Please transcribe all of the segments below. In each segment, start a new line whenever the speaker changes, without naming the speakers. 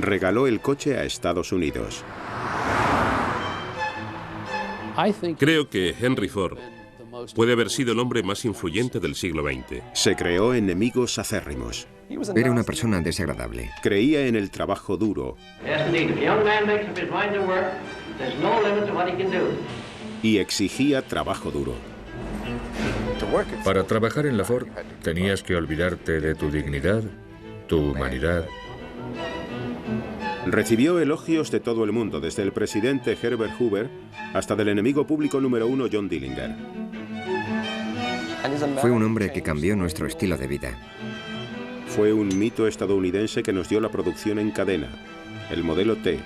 regaló el coche a Estados Unidos.
Creo que Henry Ford puede haber sido el hombre más influyente del siglo XX.
Se creó enemigos acérrimos.
Era una persona desagradable.
Creía en el trabajo duro. Y exigía trabajo duro.
Para trabajar en la Ford tenías que olvidarte de tu dignidad, tu humanidad.
Recibió elogios de todo el mundo, desde el presidente Herbert Hoover hasta del enemigo público número 1 John Dillinger.
Fue un hombre que cambió nuestro estilo de vida.
Fue un mito estadounidense que nos dio la producción en cadena, el modelo T,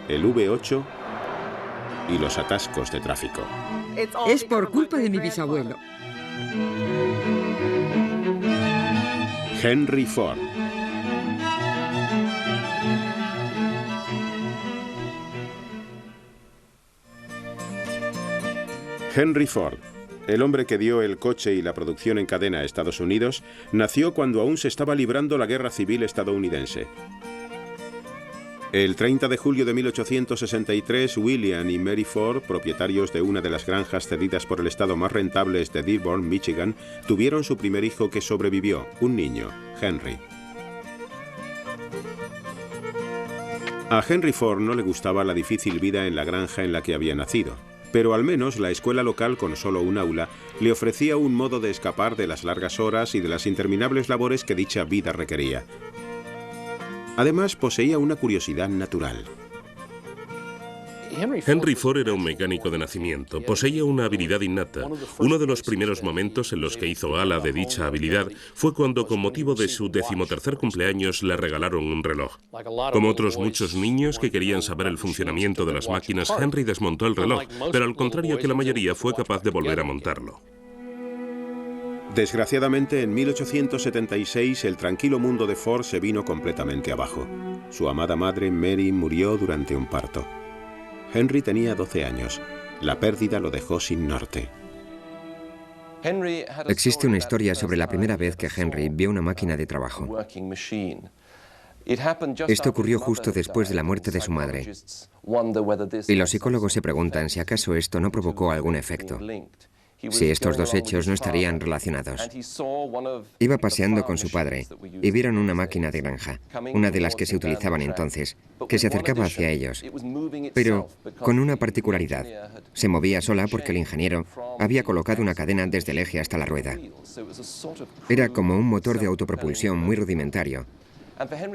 el V8 y los atascos de tráfico.
Es por culpa de mi bisabuelo.
Henry Ford. Henry Ford, el hombre que dio el coche y la producción en cadena a Estados Unidos, nació cuando aún se estaba librando la Guerra Civil estadounidense. El 30 de julio de 1863, William y Mary Ford, propietarios de una de las granjas cedidas por el estado más rentables de Dearborn, Michigan, tuvieron su primer hijo que sobrevivió, un niño, Henry. A Henry Ford no le gustaba la difícil vida en la granja en la que había nacido, pero al menos la escuela local, con solo un aula, le ofrecía un modo de escapar de las largas horas y de las interminables labores que dicha vida requería. Además, poseía una curiosidad natural.
Henry Ford era un mecánico de nacimiento, poseía una habilidad innata. Uno de los primeros momentos en los que hizo gala de dicha habilidad fue cuando, con motivo de su 13º cumpleaños, le regalaron un reloj. Como otros muchos niños que querían saber el funcionamiento de las máquinas, Henry desmontó el reloj, pero al contrario que la mayoría, fue capaz de volver a montarlo.
Desgraciadamente, en 1876, el tranquilo mundo de Ford se vino completamente abajo. Su amada madre, Mary, murió durante un parto. Henry tenía 12 años. La pérdida lo dejó sin norte.
Existe una historia sobre la primera vez que Henry vio una máquina de trabajo. Esto ocurrió justo después de la muerte de su madre. Y los psicólogos se preguntan si acaso esto no provocó algún efecto. Si estos dos hechos no estarían relacionados. Iba paseando con su padre y vieron una máquina de granja, una de las que se utilizaban entonces, que se acercaba hacia ellos, pero con una particularidad. Se movía sola porque el ingeniero había colocado una cadena desde el eje hasta la rueda. Era como un motor de autopropulsión muy rudimentario,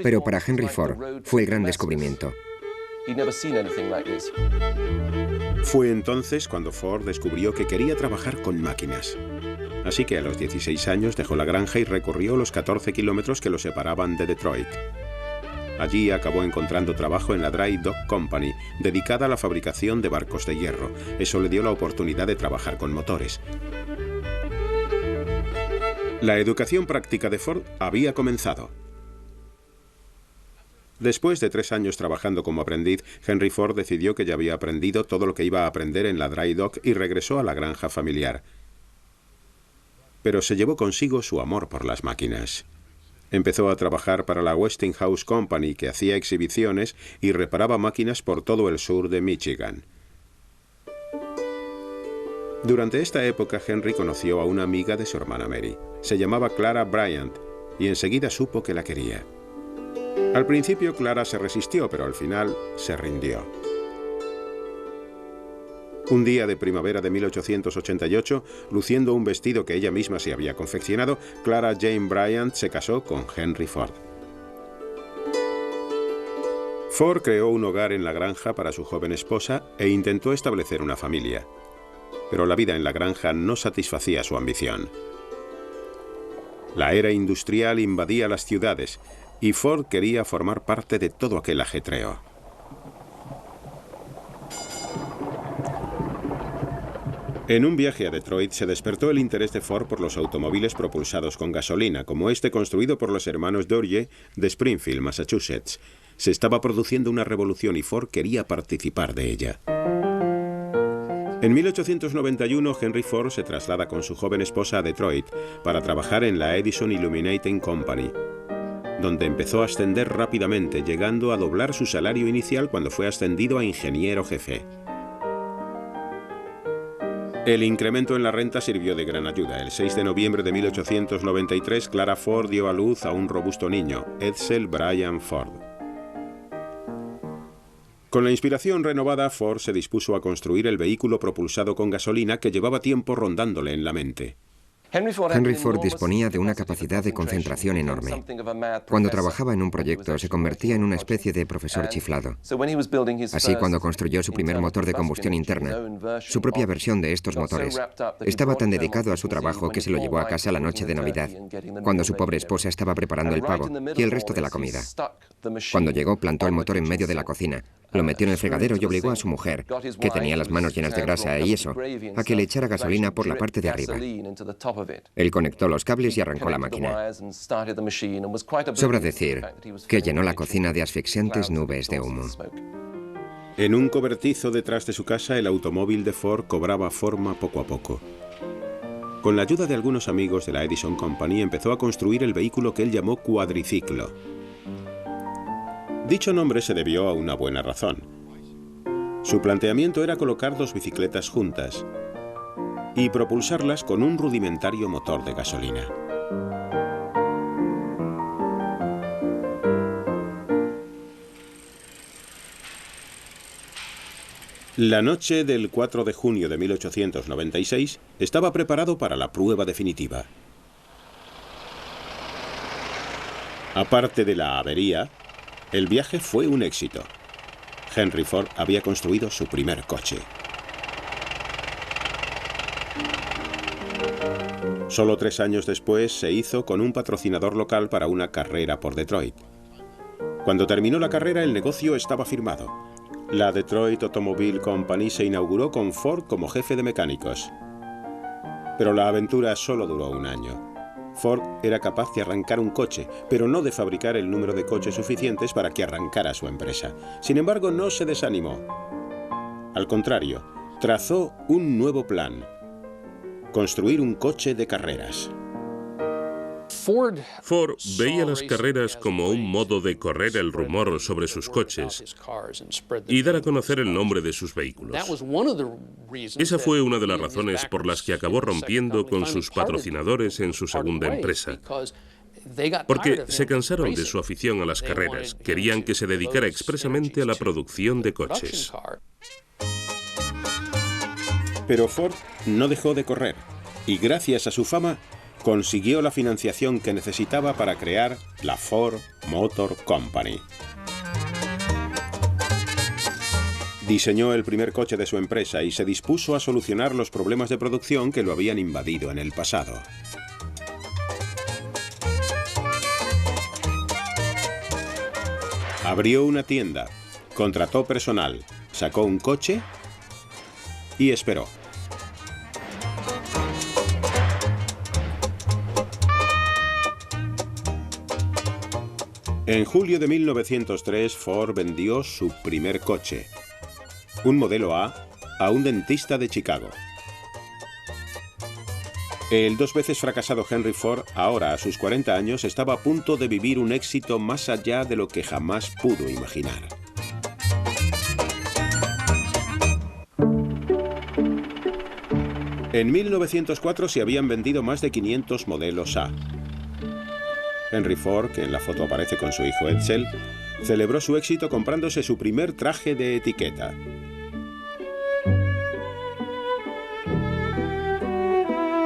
pero para Henry Ford fue el gran descubrimiento.
Fue entonces cuando Ford descubrió que quería trabajar con máquinas. Así que a los 16 años dejó la granja y recorrió los 14 kilómetros que lo separaban de Detroit. Allí acabó encontrando trabajo en la Dry Dock Company, dedicada a la fabricación de barcos de hierro. Eso le dio la oportunidad de trabajar con motores. La educación práctica de Ford había comenzado. Después de 3 años trabajando como aprendiz, Henry Ford decidió que ya había aprendido todo lo que iba a aprender en la Dry Dock y regresó a la granja familiar. Pero se llevó consigo su amor por las máquinas. Empezó a trabajar para la Westinghouse Company, que hacía exhibiciones y reparaba máquinas por todo el sur de Michigan. Durante esta época, Henry conoció a una amiga de su hermana Mary. Se llamaba Clara Bryant y enseguida supo que la quería. Al principio Clara se resistió, pero al final se rindió. Un día de primavera de 1888, luciendo un vestido que ella misma se había confeccionado, Clara Jane Bryant se casó con Henry Ford. Ford creó un hogar en la granja para su joven esposa e intentó establecer una familia. Pero la vida en la granja no satisfacía su ambición. La era industrial invadía las ciudades y Ford quería formar parte de todo aquel ajetreo. En un viaje a Detroit se despertó el interés de Ford por los automóviles propulsados con gasolina, como este construido por los hermanos Dorje de Springfield, Massachusetts. Se estaba produciendo una revolución y Ford quería participar de ella. En 1891, Henry Ford se traslada con su joven esposa a Detroit para trabajar en la Edison Illuminating Company. donde empezó a ascender rápidamente, llegando a doblar su salario inicial cuando fue ascendido a ingeniero jefe. El incremento en la renta sirvió de gran ayuda. El 6 de noviembre de 1893, Clara Ford dio a luz a un robusto niño, Edsel Bryan Ford. Con la inspiración renovada, Ford se dispuso a construir el vehículo propulsado con gasolina que llevaba tiempo rondándole en la mente.
Henry Ford disponía de una capacidad de concentración enorme. Cuando trabajaba en un proyecto, se convertía en una especie de profesor chiflado. Así, cuando construyó su primer motor de combustión interna, su propia versión de estos motores, estaba tan dedicado a su trabajo que se lo llevó a casa la noche de Navidad, cuando su pobre esposa estaba preparando el pavo y el resto de la comida. Cuando llegó, plantó el motor en medio de la cocina, lo metió en el fregadero y obligó a su mujer, que tenía las manos llenas de grasa y eso, a que le echara gasolina por la parte de arriba. Él conectó los cables y arrancó la máquina. Sobra decir que llenó la cocina de asfixiantes nubes de humo.
En un cobertizo detrás de su casa, el automóvil de Ford cobraba forma poco a poco. Con la ayuda de algunos amigos de la Edison Company, empezó a construir el vehículo que él llamó cuadriciclo. Dicho nombre se debió a una buena razón. Su planteamiento era colocar dos bicicletas juntas y propulsarlas con un rudimentario motor de gasolina. La noche del 4 de junio de 1896 estaba preparado para la prueba definitiva. Aparte de la avería, el viaje fue un éxito. Henry Ford había construido su primer coche. Solo 3 años después se hizo con un patrocinador local para una carrera por Detroit. Cuando terminó la carrera, el negocio estaba firmado. La Detroit Automobile Company se inauguró con Ford como jefe de mecánicos. Pero la aventura solo duró un año. Ford era capaz de arrancar un coche, pero no de fabricar el número de coches suficientes para que arrancara su empresa. Sin embargo, no se desanimó. Al contrario, trazó un nuevo plan: construir un coche de carreras.
Ford veía las carreras como un modo de correr el rumor sobre sus coches y dar a conocer el nombre de sus vehículos. Esa fue una de las razones por las que acabó rompiendo con sus patrocinadores en su segunda empresa, porque se cansaron de su afición a las carreras, querían que se dedicara expresamente a la producción de coches.
Pero Ford no dejó de correr y gracias a su fama consiguió la financiación que necesitaba para crear la Ford Motor Company. Diseñó el primer coche de su empresa y se dispuso a solucionar los problemas de producción que lo habían invadido en el pasado. Abrió una tienda, contrató personal, sacó un coche y esperó. En julio de 1903, Ford vendió su primer coche, un modelo A un dentista de Chicago. El 2 veces fracasado Henry Ford, ahora a sus 40 años, estaba a punto de vivir un éxito más allá de lo que jamás pudo imaginar. En 1904 se habían vendido más de 500 modelos A. Henry Ford, que en la foto aparece con su hijo Edsel, celebró su éxito comprándose su primer traje de etiqueta.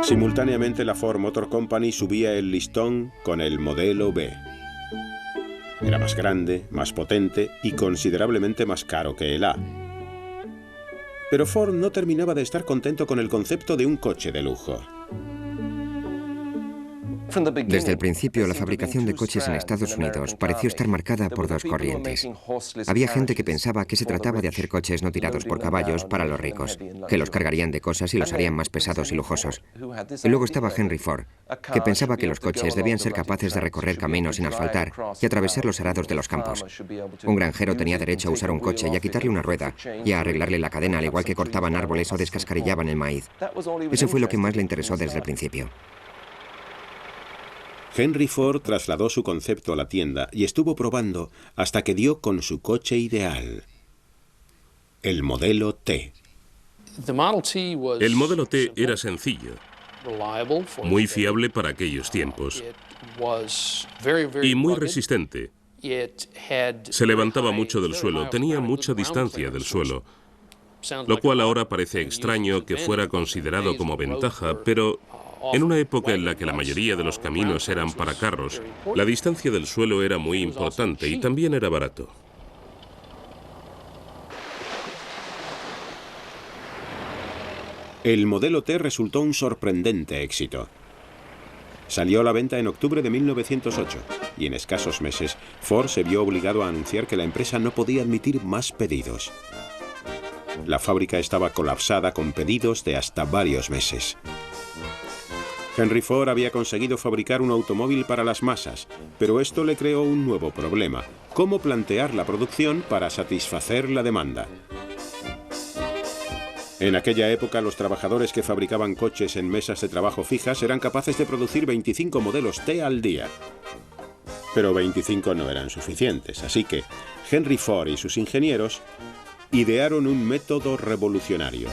Simultáneamente, la Ford Motor Company subía el listón con el modelo B. Era más grande, más potente y considerablemente más caro que el A. Pero Ford no terminaba de estar contento con el concepto de un coche de lujo.
Desde el principio, la fabricación de coches en Estados Unidos pareció estar marcada por dos corrientes. Había gente que pensaba que se trataba de hacer coches no tirados por caballos para los ricos, que los cargarían de cosas y los harían más pesados y lujosos. Y luego estaba Henry Ford, que pensaba que los coches debían ser capaces de recorrer caminos sin asfaltar y atravesar los arados de los campos. Un granjero tenía derecho a usar un coche y a quitarle una rueda y a arreglarle la cadena, al igual que cortaban árboles o descascarillaban el maíz. Eso fue lo que más le interesó desde el principio.
Henry Ford trasladó su concepto a la tienda y estuvo probando hasta que dio con su coche ideal, el modelo T.
El modelo T era sencillo, muy fiable para aquellos tiempos y muy resistente. Se levantaba mucho del suelo, tenía mucha distancia del suelo, lo cual ahora parece extraño que fuera considerado como ventaja, pero en una época en la que la mayoría de los caminos eran para carros, la distancia del suelo era muy importante y también era barato.
El modelo T resultó un sorprendente éxito. Salió a la venta en octubre de 1908 y en escasos meses Ford se vio obligado a anunciar que la empresa no podía admitir más pedidos. La fábrica estaba colapsada con pedidos de hasta varios meses. Henry Ford había conseguido fabricar un automóvil para las masas, pero esto le creó un nuevo problema: cómo plantear la producción para satisfacer la demanda. En aquella época, los trabajadores que fabricaban coches en mesas de trabajo fijas eran capaces de producir 25 modelos T al día. Pero 25 no eran suficientes, así que Henry Ford y sus ingenieros idearon un método revolucionario: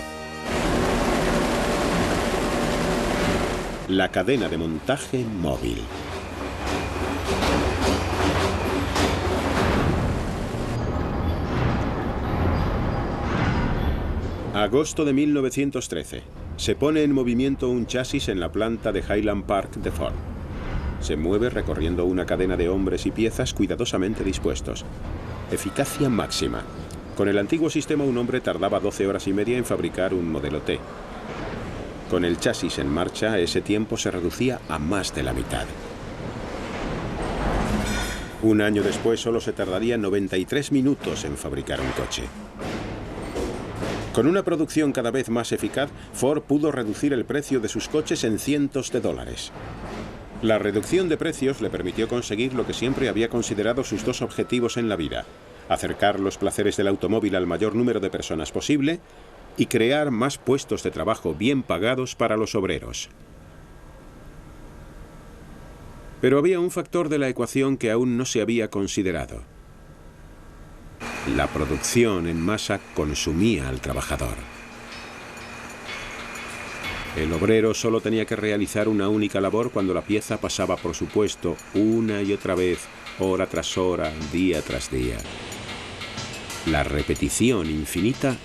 la cadena de montaje móvil. Agosto de 1913. Se pone en movimiento un chasis en la planta de Highland Park de Ford. Se mueve recorriendo una cadena de hombres y piezas cuidadosamente dispuestos. Eficacia máxima. Con el antiguo sistema, un hombre tardaba 12 horas y media en fabricar un modelo T. Con el chasis en marcha, ese tiempo se reducía a más de la mitad. Un año después, solo se tardaría 93 minutos en fabricar un coche. Con una producción cada vez más eficaz, Ford pudo reducir el precio de sus coches en cientos de dólares. La reducción de precios le permitió conseguir lo que siempre había considerado sus dos objetivos en la vida: acercar los placeres del automóvil al mayor número de personas posible y crear más puestos de trabajo bien pagados para los obreros. Pero había un factor de la ecuación que aún no se había considerado: la producción en masa consumía al trabajador. El obrero solo tenía que realizar una única labor cuando la pieza pasaba por su puesto una y otra vez, hora tras hora, día tras día. La repetición infinita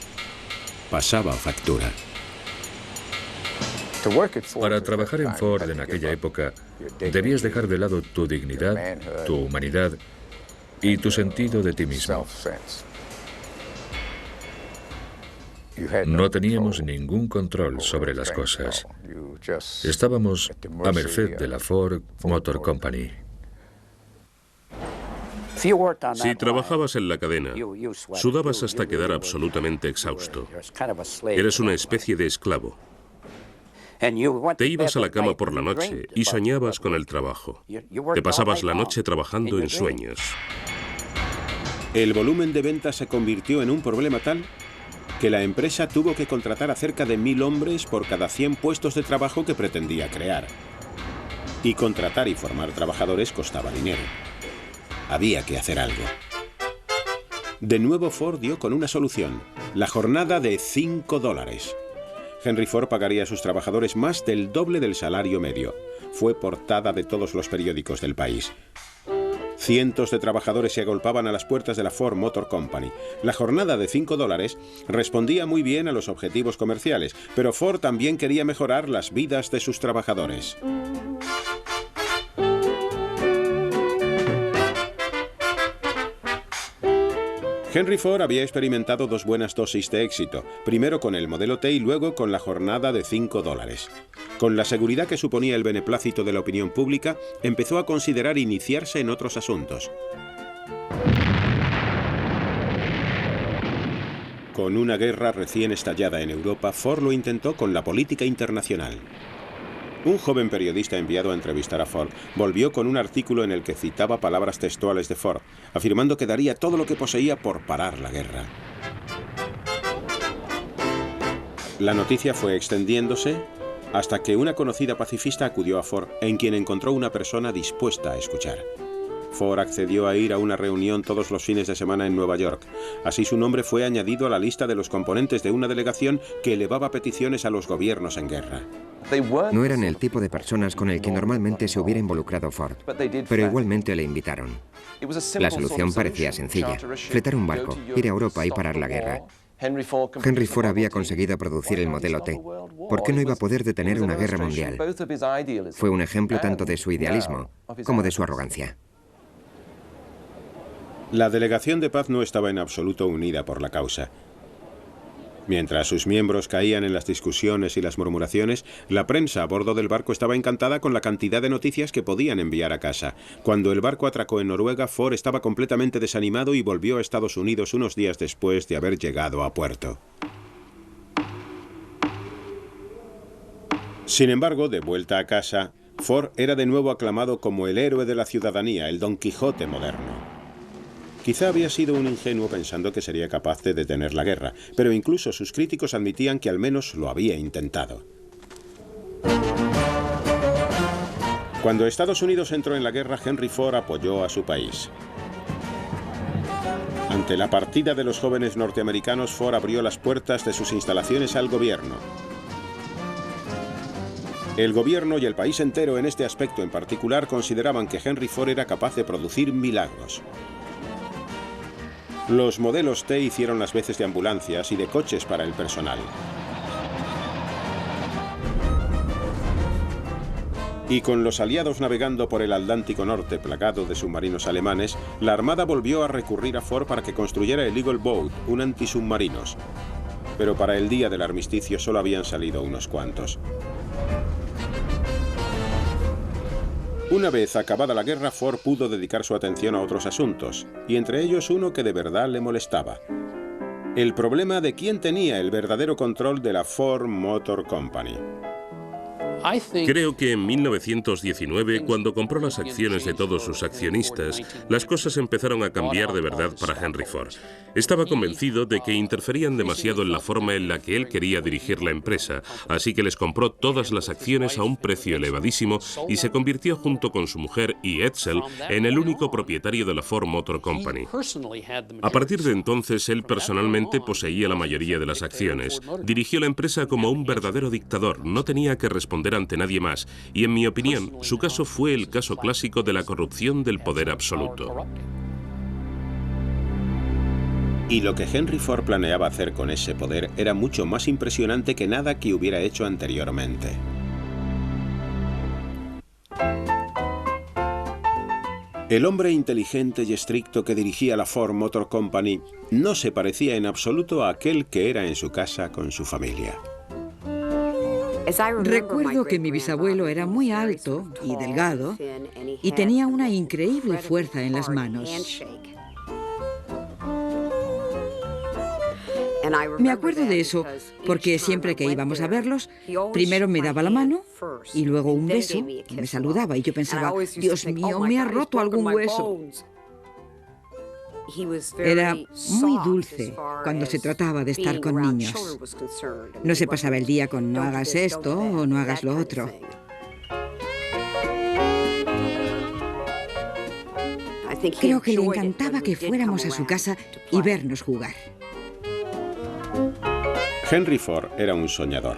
pasaba factura.
Para trabajar en Ford en aquella época, debías dejar de lado tu dignidad, tu humanidad y tu sentido de ti mismo. No teníamos ningún control sobre las cosas. Estábamos a merced de la Ford Motor Company.
Si trabajabas en la cadena, sudabas hasta quedar absolutamente exhausto. Eres una especie de esclavo. Te ibas a la cama por la noche y soñabas con el trabajo. Te pasabas la noche trabajando en sueños.
El volumen de ventas se convirtió en un problema tal que la empresa tuvo que contratar a cerca de 1000 hombres por cada 100 puestos de trabajo que pretendía crear. Y contratar y formar trabajadores costaba dinero. Había que hacer algo. De nuevo Ford dio con una solución: la jornada de $5. Henry Ford pagaría a sus trabajadores más del doble del salario medio. Fue portada de todos los periódicos del país. Cientos de trabajadores se agolpaban a las puertas de la Ford Motor Company. La jornada de $5 respondía muy bien a los objetivos comerciales, pero Ford también quería mejorar las vidas de sus trabajadores. Henry Ford había experimentado dos buenas dosis de éxito, primero con el modelo T y luego con la jornada de $5. Con la seguridad que suponía el beneplácito de la opinión pública, empezó a considerar iniciarse en otros asuntos. Con una guerra recién estallada en Europa, Ford lo intentó con la política internacional. Un joven periodista enviado a entrevistar a Ford volvió con un artículo en el que citaba palabras textuales de Ford, afirmando que daría todo lo que poseía por parar la guerra. La noticia fue extendiéndose hasta que una conocida pacifista acudió a Ford, en quien encontró una persona dispuesta a escuchar. Ford accedió a ir a una reunión todos los fines de semana en Nueva York. Así su nombre fue añadido a la lista de los componentes de una delegación que elevaba peticiones a los gobiernos en guerra.
No eran el tipo de personas con el que normalmente se hubiera involucrado Ford, pero igualmente le invitaron. La solución parecía sencilla: fletar un barco, ir a Europa y parar la guerra. Henry Ford había conseguido producir el modelo T. ¿Por qué no iba a poder detener una guerra mundial? Fue un ejemplo tanto de su idealismo como de su arrogancia.
La delegación de paz no estaba en absoluto unida por la causa. Mientras sus miembros caían en las discusiones y las murmuraciones, la prensa a bordo del barco estaba encantada con la cantidad de noticias que podían enviar a casa. Cuando el barco atracó en Noruega, Ford estaba completamente desanimado y volvió a Estados Unidos unos días después de haber llegado a puerto. Sin embargo, de vuelta a casa, Ford era de nuevo aclamado como el héroe de la ciudadanía, el Don Quijote moderno. Quizá había sido un ingenuo pensando que sería capaz de detener la guerra, pero incluso sus críticos admitían que al menos lo había intentado. Cuando Estados Unidos entró en la guerra, Henry Ford apoyó a su país. Ante la partida de los jóvenes norteamericanos, Ford abrió las puertas de sus instalaciones al gobierno. El gobierno y el país entero en este aspecto en particular consideraban que Henry Ford era capaz de producir milagros. Los modelos T hicieron las veces de ambulancias y de coches para el personal. Y con los aliados navegando por el Atlántico Norte plagado de submarinos alemanes, la Armada volvió a recurrir a Ford para que construyera el Eagle Boat, un antisubmarinos. Pero para el día del armisticio solo habían salido unos cuantos. Una vez acabada la guerra, Ford pudo dedicar su atención a otros asuntos, y entre ellos uno que de verdad le molestaba: el problema de quién tenía el verdadero control de la Ford Motor Company.
Creo que en 1919, cuando compró las acciones de todos sus accionistas, las cosas empezaron a cambiar de verdad para Henry Ford. Estaba convencido de que interferían demasiado en la forma en la que él quería dirigir la empresa, así que les compró todas las acciones a un precio elevadísimo y se convirtió, junto con su mujer y Edsel, en el único propietario de la Ford Motor Company. A partir de entonces, él personalmente poseía la mayoría de las acciones. Dirigió la empresa como un verdadero dictador, no tenía que responder ante nadie más, y en mi opinión, su caso fue el caso clásico de la corrupción del poder absoluto.
Y lo que Henry Ford planeaba hacer con ese poder era mucho más impresionante que nada que hubiera hecho anteriormente. El hombre inteligente y estricto que dirigía la Ford Motor Company no se parecía en absoluto a aquel que era en su casa con su familia.
Recuerdo que mi bisabuelo era muy alto y delgado y tenía una increíble fuerza en las manos. Me acuerdo de eso porque siempre que íbamos a verlos, primero me daba la mano y luego un beso y me saludaba, y yo pensaba: Dios mío, me ha roto algún hueso. Era muy dulce cuando se trataba de estar con niños. No se pasaba el día con no hagas esto o no hagas lo otro. Creo que le encantaba que fuéramos a su casa y vernos jugar.
Henry Ford era un soñador.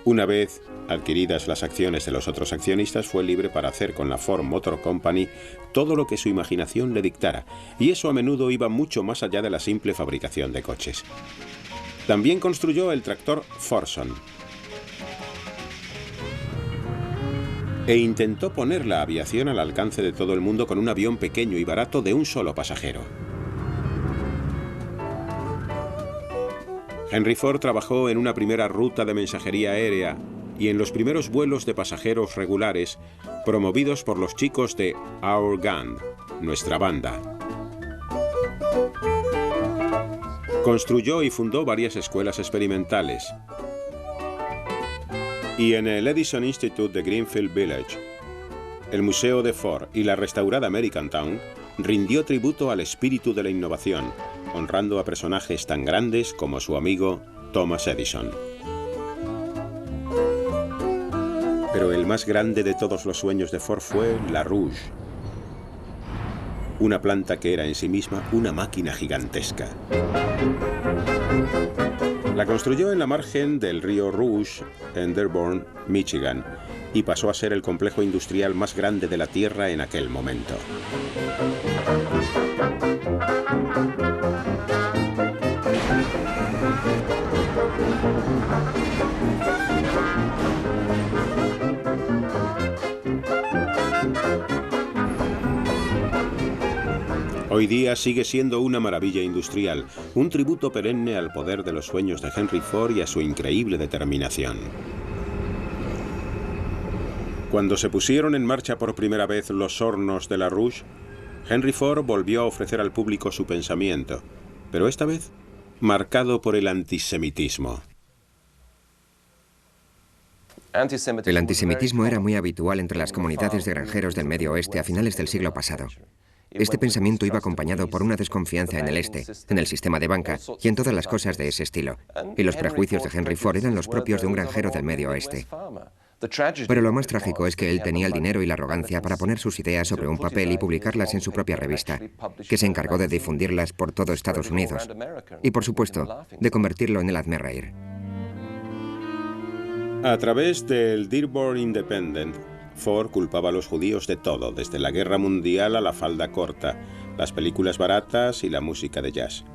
Una vez adquiridas las acciones de los otros accionistas, fue libre para hacer con la Ford Motor Company todo lo que su imaginación le dictara, y eso a menudo iba mucho más allá de la simple fabricación de coches. También construyó el tractor Fordson e intentó poner la aviación al alcance de todo el mundo con un avión pequeño y barato de un solo pasajero. Henry Ford trabajó en una primera ruta de mensajería aérea y en los primeros vuelos de pasajeros regulares promovidos por los chicos de Our Gang, nuestra banda. Construyó y fundó varias escuelas experimentales. Y en el Edison Institute de Greenfield Village, el Museo de Ford y la restaurada American Town rindió tributo al espíritu de la innovación, honrando a personajes tan grandes como su amigo Thomas Edison. Pero el más grande de todos los sueños de Ford fue la Rouge, una planta que era en sí misma una máquina gigantesca. La construyó en la margen del río Rouge, en Dearborn, Michigan, y pasó a ser el complejo industrial más grande de la Tierra en aquel momento. Hoy día sigue siendo una maravilla industrial, un tributo perenne al poder de los sueños de Henry Ford y a su increíble determinación. Cuando se pusieron en marcha por primera vez los hornos de la Rouge, Henry Ford volvió a ofrecer al público su pensamiento, pero esta vez marcado por el antisemitismo.
El antisemitismo era muy habitual entre las comunidades de granjeros del Medio Oeste a finales del siglo pasado. Este pensamiento iba acompañado por una desconfianza en el este, en el sistema de banca y en todas las cosas de ese estilo. Y los prejuicios de Henry Ford eran los propios de un granjero del Medio Oeste. Pero lo más trágico es que él tenía el dinero y la arrogancia para poner sus ideas sobre un papel y publicarlas en su propia revista, que se encargó de difundirlas por todo Estados Unidos. Y por supuesto, de convertirlo en el hazmerreír.
A través del Dearborn Independent, Ford culpaba a los judíos de todo, desde la guerra mundial a la falda corta, las películas baratas y la música de jazz.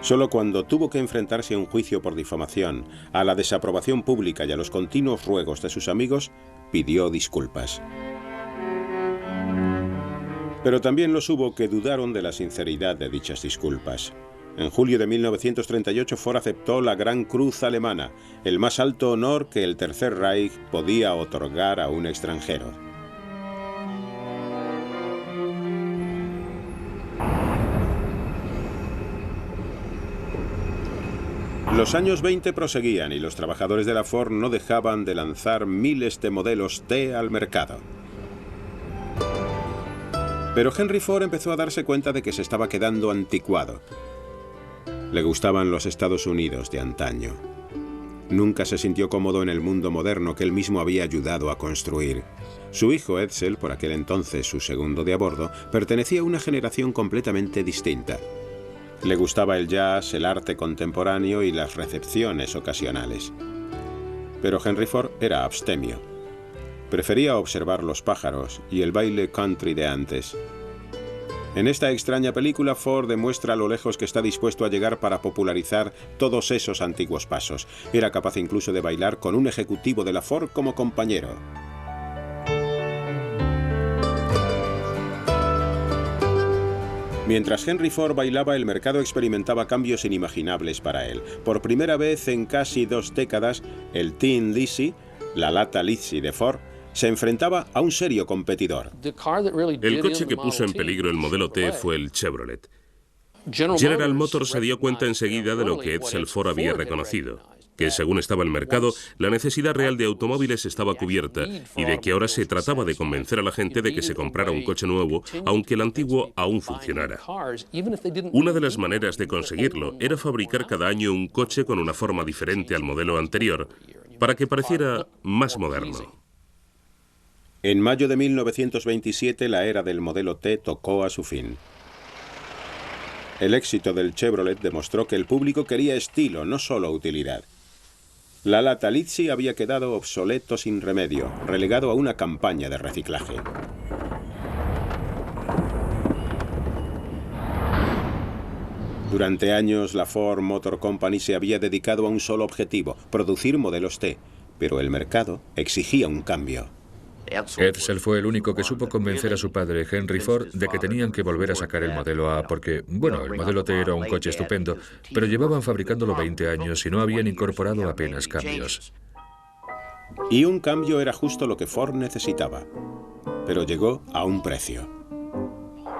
Solo cuando tuvo que enfrentarse a un juicio por difamación, a la desaprobación pública y a los continuos ruegos de sus amigos, pidió disculpas. Pero también los hubo que dudaron de la sinceridad de dichas disculpas. En julio de 1938 Ford aceptó la Gran Cruz Alemana, el más alto honor que el Tercer Reich podía otorgar a un extranjero. Los años 20 proseguían y los trabajadores de la Ford no dejaban de lanzar miles de modelos T al mercado. Pero Henry Ford empezó a darse cuenta de que se estaba quedando anticuado. Le gustaban los Estados Unidos de antaño. Nunca se sintió cómodo en el mundo moderno que él mismo había ayudado a construir. Su hijo Edsel, por aquel entonces su segundo de a bordo, pertenecía a una generación completamente distinta. Le gustaba el jazz, el arte contemporáneo y las recepciones ocasionales. Pero Henry Ford era abstemio. Prefería observar los pájaros y el baile country de antes. En esta extraña película, Ford demuestra a lo lejos que está dispuesto a llegar para popularizar todos esos antiguos pasos. Era capaz incluso de bailar con un ejecutivo de la Ford como compañero. Mientras Henry Ford bailaba, el mercado experimentaba cambios inimaginables para él. Por primera vez en casi 2 décadas, el Tin Lizzie, la lata Lizzie de Ford, se enfrentaba a un serio competidor.
El coche que puso en peligro el modelo T fue el Chevrolet. General Motors se dio cuenta enseguida de lo que Edsel Ford había reconocido, que según estaba el mercado, la necesidad real de automóviles estaba cubierta y de que ahora se trataba de convencer a la gente de que se comprara un coche nuevo, aunque el antiguo aún funcionara. Una de las maneras de conseguirlo era fabricar cada año un coche con una forma diferente al modelo anterior, para que pareciera más moderno.
En mayo de 1927, la era del modelo T tocó a su fin. El éxito del Chevrolet demostró que el público quería estilo, no solo utilidad. La lata Lizzie había quedado obsoleto sin remedio, relegado a una campaña de reciclaje. Durante años, la Ford Motor Company se había dedicado a un solo objetivo, producir modelos T, pero el mercado exigía un cambio.
Edsel fue el único que supo convencer a su padre, Henry Ford, de que tenían que volver a sacar el modelo A porque, bueno, el modelo T era un coche estupendo, pero llevaban fabricándolo 20 años y no habían incorporado apenas cambios.
Y un cambio era justo lo que Ford necesitaba, pero llegó a un precio.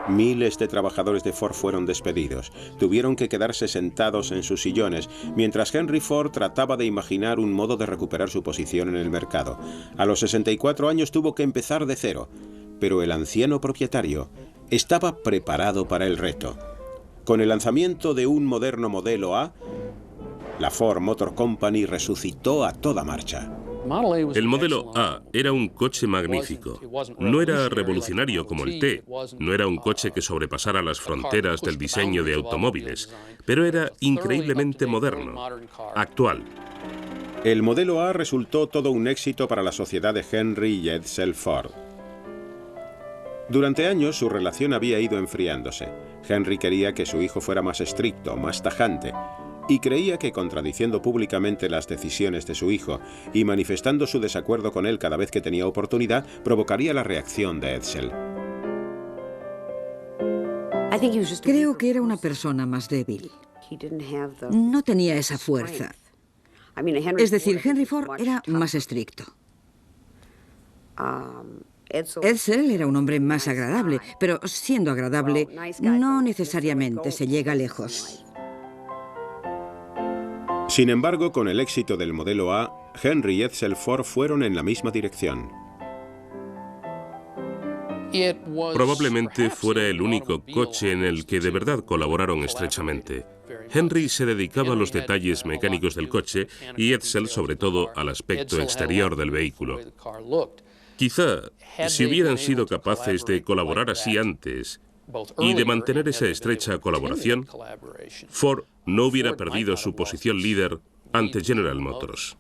Miles de trabajadores de Ford fueron despedidos. Tuvieron que quedarse sentados en sus sillones, mientras Henry Ford trataba de imaginar un modo de recuperar su posición en el mercado. A los 64 años tuvo que empezar de cero, pero el anciano propietario estaba preparado para el reto. Con el lanzamiento de un moderno modelo A, la Ford Motor Company resucitó a toda marcha.
El modelo A era un coche magnífico. No era revolucionario como el T, no era un coche que sobrepasara las fronteras del diseño de automóviles, pero era increíblemente moderno, actual.
El modelo A resultó todo un éxito para la sociedad de Henry y Edsel Ford. Durante años su relación había ido enfriándose. Henry quería que su hijo fuera más estricto, más tajante, y creía que contradiciendo públicamente las decisiones de su hijo y manifestando su desacuerdo con él cada vez que tenía oportunidad, provocaría la reacción de Edsel.
Creo que era una persona más débil. No tenía esa fuerza. Es decir, Henry Ford era más estricto. Edsel era un hombre más agradable, pero siendo agradable, no necesariamente se llega lejos.
Sin embargo, con el éxito del modelo A, Henry y Edsel Ford fueron en la misma dirección.
Probablemente fuera el único coche en el que de verdad colaboraron estrechamente. Henry se dedicaba a los detalles mecánicos del coche y Edsel, sobre todo, al aspecto exterior del vehículo. Quizá, si hubieran sido capaces de colaborar así antes y de mantener esa estrecha colaboración, Ford no hubiera perdido su posición líder ante General Motors.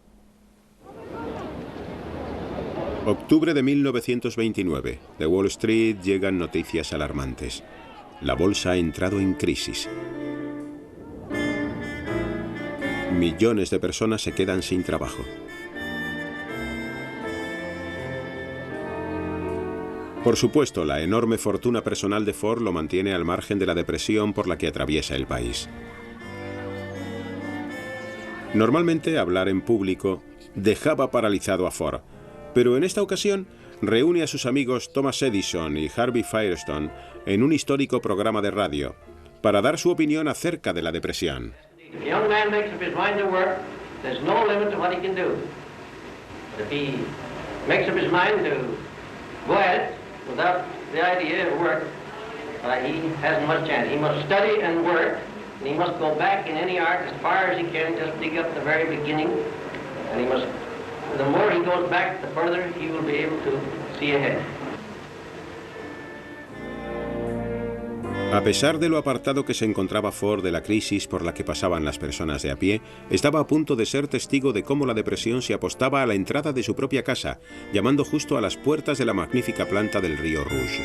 Octubre de 1929. De Wall Street llegan noticias alarmantes. La bolsa ha entrado en crisis. Millones de personas se quedan sin trabajo. Por supuesto, la enorme fortuna personal de Ford lo mantiene al margen de la depresión por la que atraviesa el país. Normalmente, hablar en público dejaba paralizado a Ford, pero en esta ocasión reúne a sus amigos Thomas Edison y Harvey Firestone en un histórico programa de radio para dar su opinión acerca de la depresión.
Without the idea of work, he hasn't much chance. He must study and work, and he must go back in any art as far as he can, just dig up the very beginning, and he must, the more he goes back, the further he will be able to see ahead.
A pesar de lo apartado que se encontraba Ford de la crisis por la que pasaban las personas de a pie, estaba a punto de ser testigo de cómo la depresión se apostaba a la entrada de su propia casa, llamando justo a las puertas de la magnífica planta del río Rouge.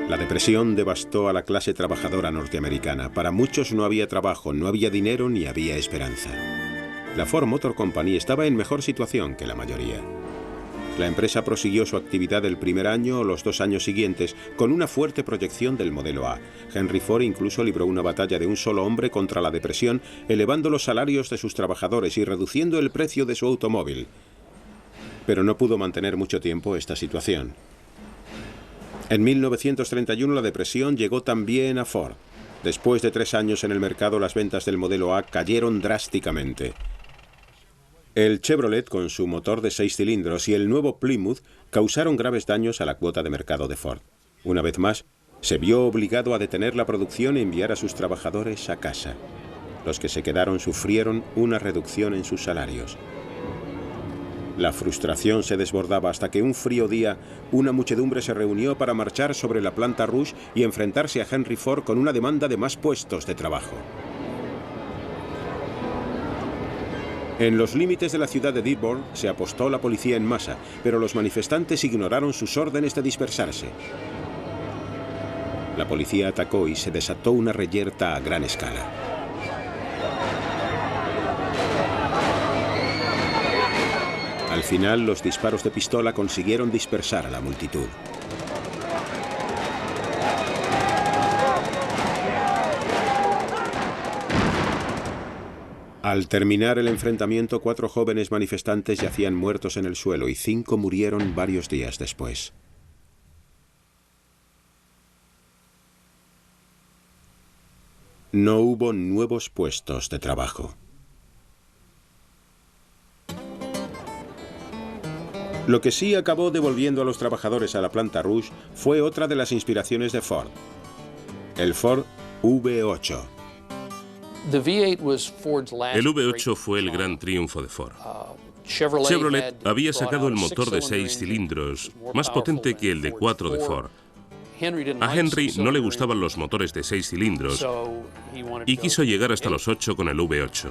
La depresión devastó a la clase trabajadora norteamericana. Para muchos no había trabajo, no había dinero ni había esperanza. La Ford Motor Company estaba en mejor situación que la mayoría. La empresa prosiguió su actividad el primer año o los 2 años siguientes con una fuerte proyección del modelo A. Henry Ford incluso libró una batalla de un solo hombre contra la depresión, elevando los salarios de sus trabajadores y reduciendo el precio de su automóvil. Pero no pudo mantener mucho tiempo esta situación. En 1931 la depresión llegó también a Ford. Después de 3 años en el mercado, las ventas del modelo A cayeron drásticamente. El Chevrolet, con su motor de 6 cilindros, y el nuevo Plymouth causaron graves daños a la cuota de mercado de Ford. Una vez más, se vio obligado a detener la producción y enviar a sus trabajadores a casa. Los que se quedaron sufrieron una reducción en sus salarios. La frustración se desbordaba hasta que un frío día una muchedumbre se reunió para marchar sobre la planta Rouge y enfrentarse a Henry Ford con una demanda de más puestos de trabajo. En los límites de la ciudad de Dearborn se apostó la policía en masa, pero los manifestantes ignoraron sus órdenes de dispersarse. La policía atacó y se desató una reyerta a gran escala. Al final, los disparos de pistola consiguieron dispersar a la multitud. Al terminar el enfrentamiento, 4 jóvenes manifestantes yacían muertos en el suelo y 5 murieron varios días después. No hubo nuevos puestos de trabajo. Lo que sí acabó devolviendo a los trabajadores a la planta Rouge fue otra de las inspiraciones de Ford, el Ford V8.
El V8 fue el gran triunfo de Ford. Chevrolet había sacado el motor de 6 cilindros, más potente que el de 4 de Ford. A Henry no le gustaban los motores de 6 cilindros y quiso llegar hasta los 8 con el V8.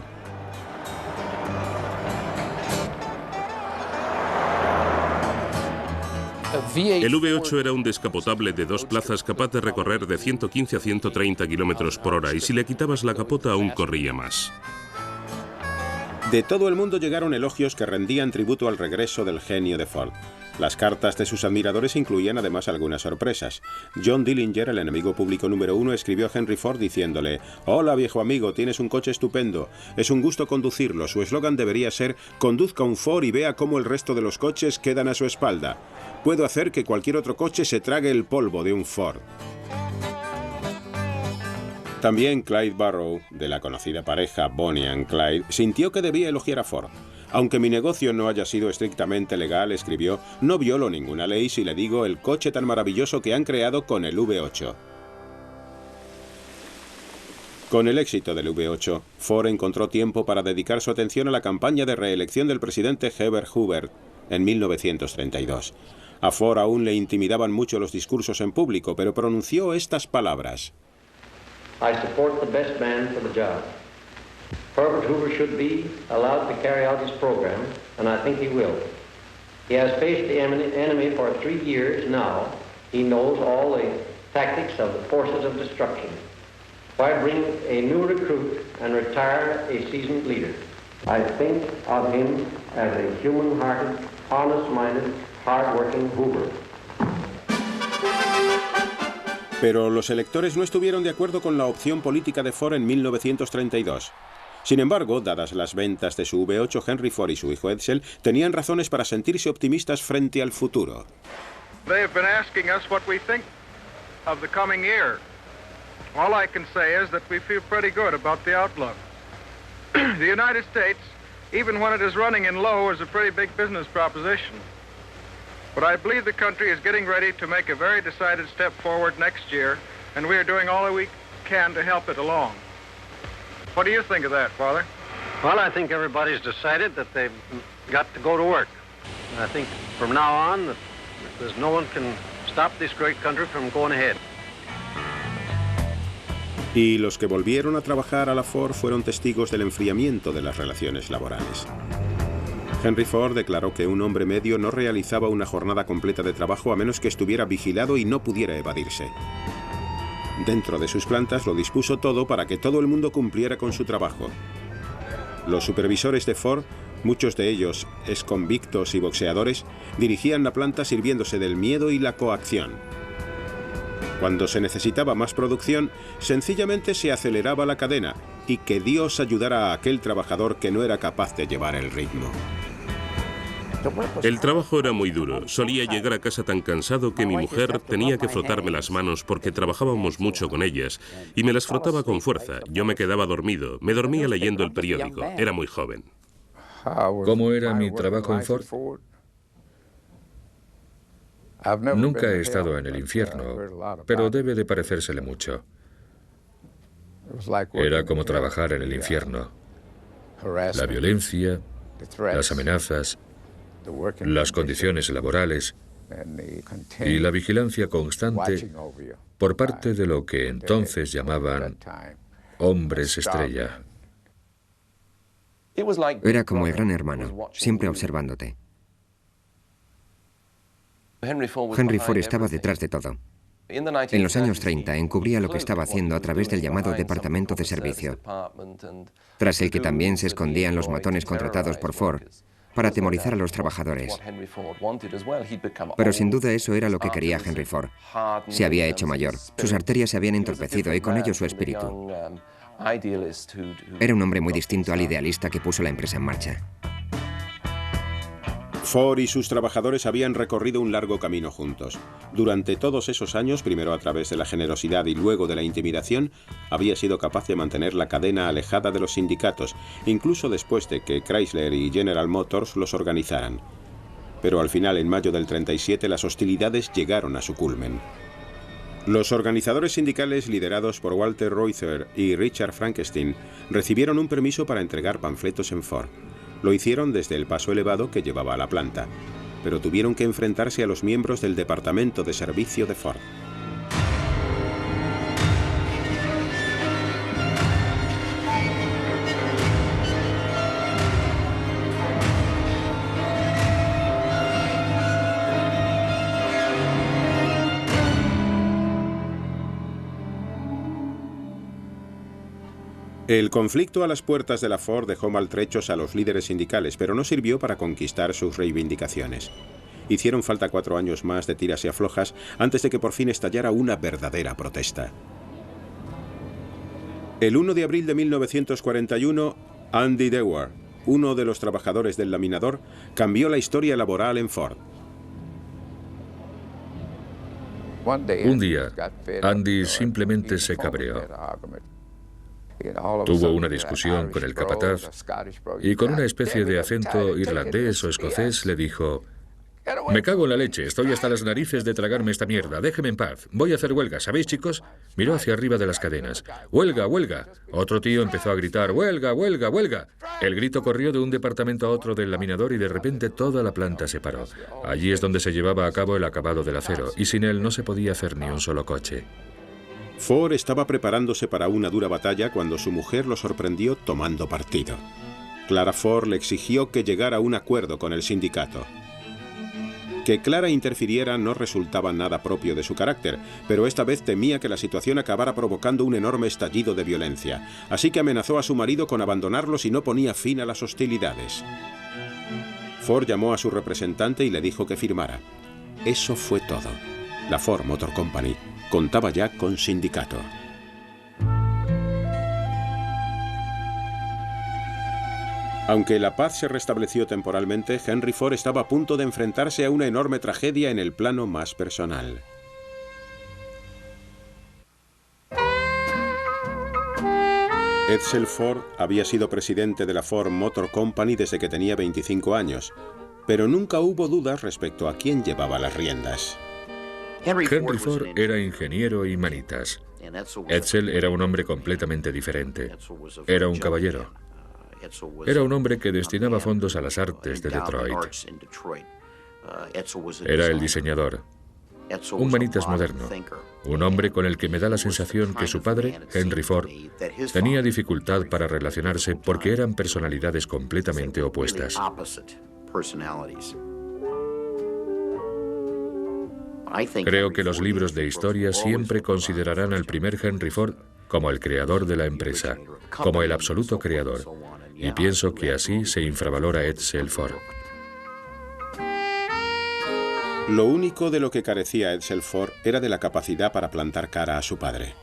El V8 era un descapotable de 2 plazas capaz de recorrer de 115 a 130 kilómetros por hora y si le quitabas la capota aún corría más.
De todo el mundo llegaron elogios que rendían tributo al regreso del genio de Ford. Las cartas de sus admiradores incluían además algunas sorpresas. John Dillinger, el enemigo público número 1, escribió a Henry Ford diciéndole: «Hola viejo amigo, tienes un coche estupendo. Es un gusto conducirlo. Su eslogan debería ser: conduzca un Ford y vea cómo el resto de los coches quedan a su espalda. Puedo hacer que cualquier otro coche se trague el polvo de un Ford». También Clyde Barrow, de la conocida pareja Bonnie and Clyde, sintió que debía elogiar a Ford. Aunque mi negocio no haya sido estrictamente legal, escribió, no violo ninguna ley si le digo el coche tan maravilloso que han creado con el V8. Con el éxito del V8, Ford encontró tiempo para dedicar su atención a la campaña de reelección del presidente Herbert Hoover en 1932. A Ford aún le intimidaban mucho los discursos en público, pero pronunció estas palabras.
I support the best man for the job. Herbert Hoover should be allowed to carry out his program, and I think he will. He has faced the enemy for 3 years now. He knows all the tactics of the forces of destruction. Why bring a new recruit and retire a seasoned leader? I think of him as a human-hearted, honest-minded, hard-working Hoover.
Pero los electores no estuvieron de acuerdo con la opción política de Ford en 1932. Sin embargo, dadas las ventas de su V8, Henry Ford y su hijo Edsel tenían razones para sentirse optimistas frente al futuro.
They have been asking us what we think of the coming year. All I can say is that we feel pretty good about the outlook. The United States, even when it is running in low, is a pretty big business proposition. But I believe the country is getting ready to make a very decided step forward next year, and we are doing all that we can to help it along. What do you think of that, Father?
Well, I think everybody's decided that they've got to go to work. And I think from now on, there's no one can stop this great country from going ahead.
Y los que volvieron a trabajar a la Ford fueron testigos del enfriamiento de las relaciones laborales. Henry Ford declaró que un hombre medio no realizaba una jornada completa de trabajo a menos que estuviera vigilado y no pudiera evadirse. Dentro de sus plantas lo dispuso todo para que todo el mundo cumpliera con su trabajo. Los supervisores de Ford, muchos de ellos exconvictos y boxeadores, dirigían la planta sirviéndose del miedo y la coacción. Cuando se necesitaba más producción, sencillamente se aceleraba la cadena y que Dios ayudara a aquel trabajador que no era capaz de llevar el ritmo.
El trabajo era muy duro. Solía llegar a casa tan cansado que mi mujer tenía que frotarme las manos porque trabajábamos mucho con ellas y me las frotaba con fuerza. Yo me quedaba dormido. Me dormía leyendo el periódico. Era muy joven.
¿Cómo era mi trabajo en Ford? Nunca he estado en el infierno, pero debe de parecérsele mucho. Era como trabajar en el infierno. La violencia, las amenazas, las condiciones laborales y la vigilancia constante por parte de lo que entonces llamaban hombres estrella.
Era como el gran hermano, siempre observándote. Henry Ford estaba detrás de todo. En los años 30 encubría lo que estaba haciendo a través del llamado Departamento de Servicio, tras el que también se escondían los matones contratados por Ford para atemorizar a los trabajadores. Pero sin duda eso era lo que quería Henry Ford. Se había hecho mayor, sus arterias se habían entorpecido y con ello su espíritu. Era un hombre muy distinto al idealista que puso la empresa en marcha.
Ford y sus trabajadores habían recorrido un largo camino juntos. Durante todos esos años, primero a través de la generosidad y luego de la intimidación, había sido capaz de mantener la cadena alejada de los sindicatos, incluso después de que Chrysler y General Motors los organizaran. Pero al final, en mayo del 37, las hostilidades llegaron a su culmen. Los organizadores sindicales liderados por Walter Reuther y Richard Frankenstein recibieron un permiso para entregar panfletos en Ford. Lo hicieron desde el paso elevado que llevaba a la planta, pero tuvieron que enfrentarse a los miembros del Departamento de Servicio de Ford. El conflicto a las puertas de la Ford dejó maltrechos a los líderes sindicales, pero no sirvió para conquistar sus reivindicaciones. Hicieron falta 4 años más de tiras y aflojas antes de que por fin estallara una verdadera protesta. El 1 de abril de 1941, Andy Dewar, uno de los trabajadores del laminador, cambió la historia laboral en Ford.
Un día, Andy simplemente se cabreó. Tuvo una discusión con el capataz y con una especie de acento irlandés o escocés le dijo: «Me cago en la leche, estoy hasta las narices de tragarme esta mierda, déjeme en paz, voy a hacer huelga, ¿sabéis, chicos?». Miró hacia arriba de las cadenas. «¡Huelga, huelga!». Otro tío empezó a gritar: «¡Huelga, huelga, huelga!». El grito corrió de un departamento a otro del laminador y de repente toda la planta se paró. Allí es donde se llevaba a cabo el acabado del acero y sin él no se podía hacer ni un solo coche.
Ford estaba preparándose para una dura batalla cuando su mujer lo sorprendió tomando partido. Clara Ford le exigió que llegara a un acuerdo con el sindicato. Que Clara interfiriera no resultaba nada propio de su carácter, pero esta vez temía que la situación acabara provocando un enorme estallido de violencia, así que amenazó a su marido con abandonarlo si no ponía fin a las hostilidades. Ford llamó a su representante y le dijo que firmara. Eso fue todo. La Ford Motor Company contaba ya con sindicato. Aunque la paz se restableció temporalmente, Henry Ford estaba a punto de enfrentarse a una enorme tragedia en el plano más personal. Edsel Ford había sido presidente de la Ford Motor Company desde que tenía 25 años, pero nunca hubo dudas respecto a quién llevaba las riendas.
Henry Ford era ingeniero y manitas. Edsel era un hombre completamente diferente. Era un caballero. Era un hombre que destinaba fondos a las artes de Detroit. Era el diseñador. Un manitas moderno. Un hombre con el que me da la sensación que su padre, Henry Ford, tenía dificultad para relacionarse porque eran personalidades completamente opuestas. Creo que los libros de historia siempre considerarán al primer Henry Ford como el creador de la empresa, como el absoluto creador, y pienso que así se infravalora Edsel Ford.
Lo único de lo que carecía Edsel Ford era de la capacidad para plantar cara a su padre.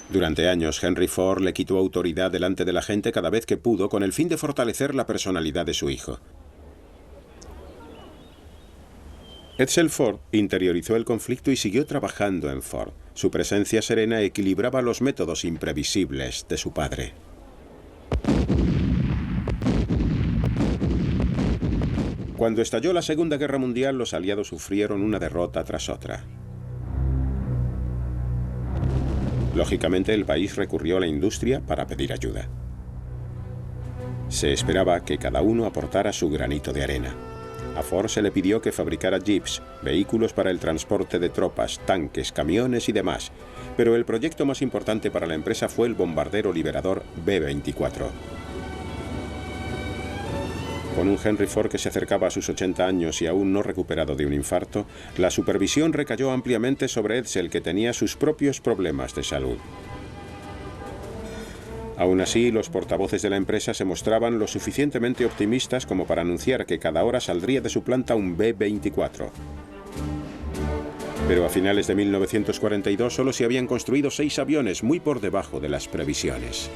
Durante años, Henry Ford le quitó autoridad delante de la gente cada vez que pudo con el fin de fortalecer la personalidad de su hijo. Edsel Ford interiorizó el conflicto y siguió trabajando en Ford. Su presencia serena equilibraba los métodos imprevisibles de su padre. Cuando estalló la Segunda Guerra Mundial, los aliados sufrieron una derrota tras otra. Lógicamente, el país recurrió a la industria para pedir ayuda. Se esperaba que cada uno aportara su granito de arena. A Ford se le pidió que fabricara jeeps, vehículos para el transporte de tropas, tanques, camiones y demás, pero el proyecto más importante para la empresa fue el bombardero liberador B-24. Con un Henry Ford que se acercaba a sus 80 años y aún no recuperado de un infarto, la supervisión recayó ampliamente sobre Edsel, que tenía sus propios problemas de salud. Aún así, los portavoces de la empresa se mostraban lo suficientemente optimistas como para anunciar que cada hora saldría de su planta un B-24. Pero a finales de 1942 solo se habían construido 6 aviones, muy por debajo de las previsiones.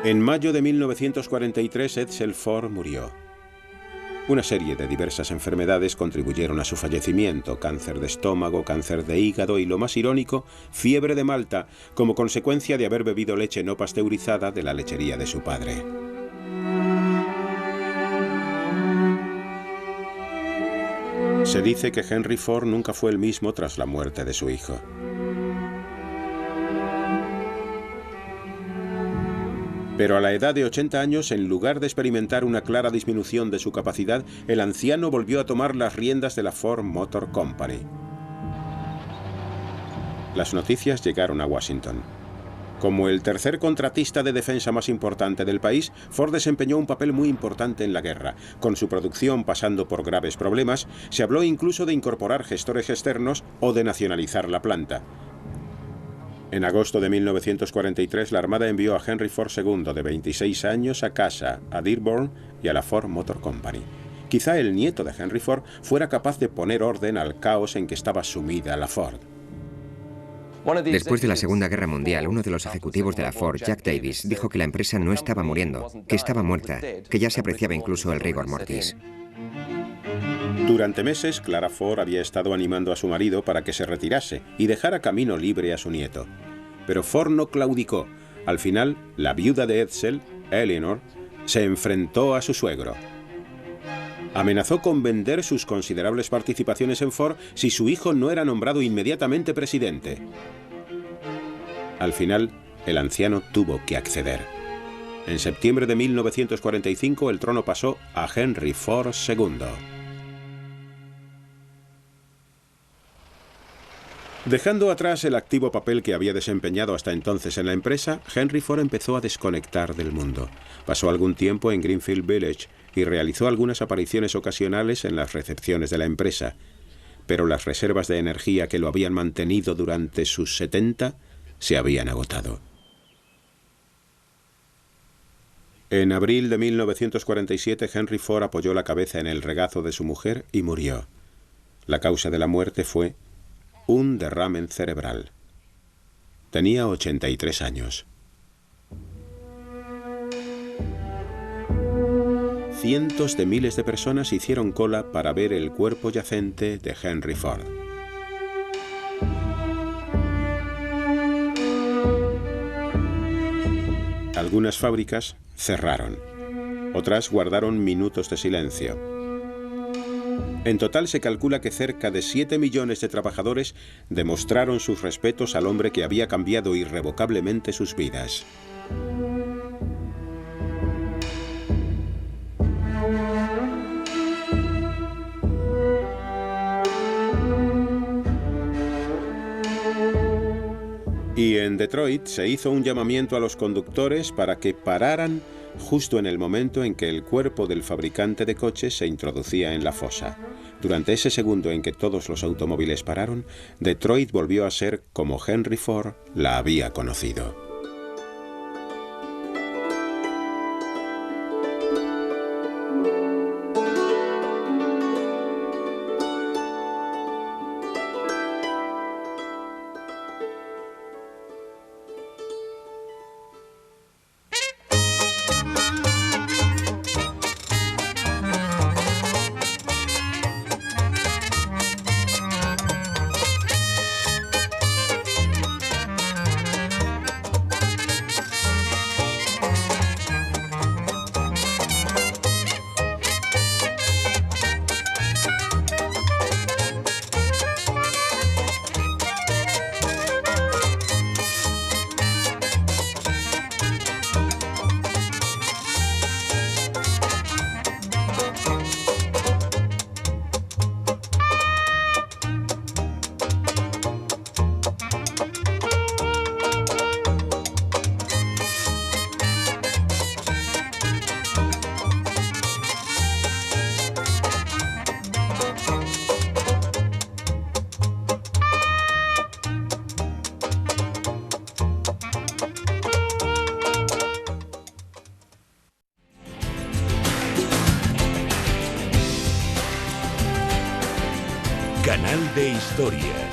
En mayo de 1943, Edsel Ford murió. Una serie de diversas enfermedades contribuyeron a su fallecimiento: cáncer de estómago, cáncer de hígado y, lo más irónico, fiebre de Malta, como consecuencia de haber bebido leche no pasteurizada de la lechería de su padre. Se dice que Henry Ford nunca fue el mismo tras la muerte de su hijo. Pero a la edad de 80 años, en lugar de experimentar una clara disminución de su capacidad, el anciano volvió a tomar las riendas de la Ford Motor Company. Las noticias llegaron a Washington. Como el tercer contratista de defensa más importante del país, Ford desempeñó un papel muy importante en la guerra. Con su producción pasando por graves problemas, se habló incluso de incorporar gestores externos o de nacionalizar la planta. En agosto de 1943, la Armada envió a Henry Ford II, de 26 años, a casa, a Dearborn y a la Ford Motor Company. Quizá el nieto de Henry Ford fuera capaz de poner orden al caos en que estaba sumida la Ford.
Después de la Segunda Guerra Mundial, uno de los ejecutivos de la Ford, Jack Davis, dijo que la empresa no estaba muriendo, que estaba muerta, que ya se apreciaba incluso el rigor mortis.
Durante meses, Clara Ford había estado animando a su marido para que se retirase y dejara camino libre a su nieto. Pero Ford no claudicó. Al final, la viuda de Edsel, Eleanor, se enfrentó a su suegro. Amenazó con vender sus considerables participaciones en Ford si su hijo no era nombrado inmediatamente presidente. Al final, el anciano tuvo que acceder. En septiembre de 1945, el trono pasó a Henry Ford II. Dejando atrás el activo papel que había desempeñado hasta entonces en la empresa, Henry Ford empezó a desconectar del mundo. Pasó algún tiempo en Greenfield Village y realizó algunas apariciones ocasionales en las recepciones de la empresa. Pero las reservas de energía que lo habían mantenido durante sus 70 se habían agotado. En abril de 1947, Henry Ford apoyó la cabeza en el regazo de su mujer y murió. La causa de la muerte fue un derrame cerebral. Tenía 83 años. Cientos de miles de personas hicieron cola para ver el cuerpo yacente de Henry Ford. Algunas fábricas cerraron. Otras guardaron minutos de silencio. En total se calcula que cerca de 7 millones de trabajadores demostraron sus respetos al hombre que había cambiado irrevocablemente sus vidas. Y en Detroit se hizo un llamamiento a los conductores para que pararan justo en el momento en que el cuerpo del fabricante de coches se introducía en la fosa. Durante ese segundo en que todos los automóviles pararon, Detroit volvió a ser como Henry Ford la había conocido.
Canal de Historia.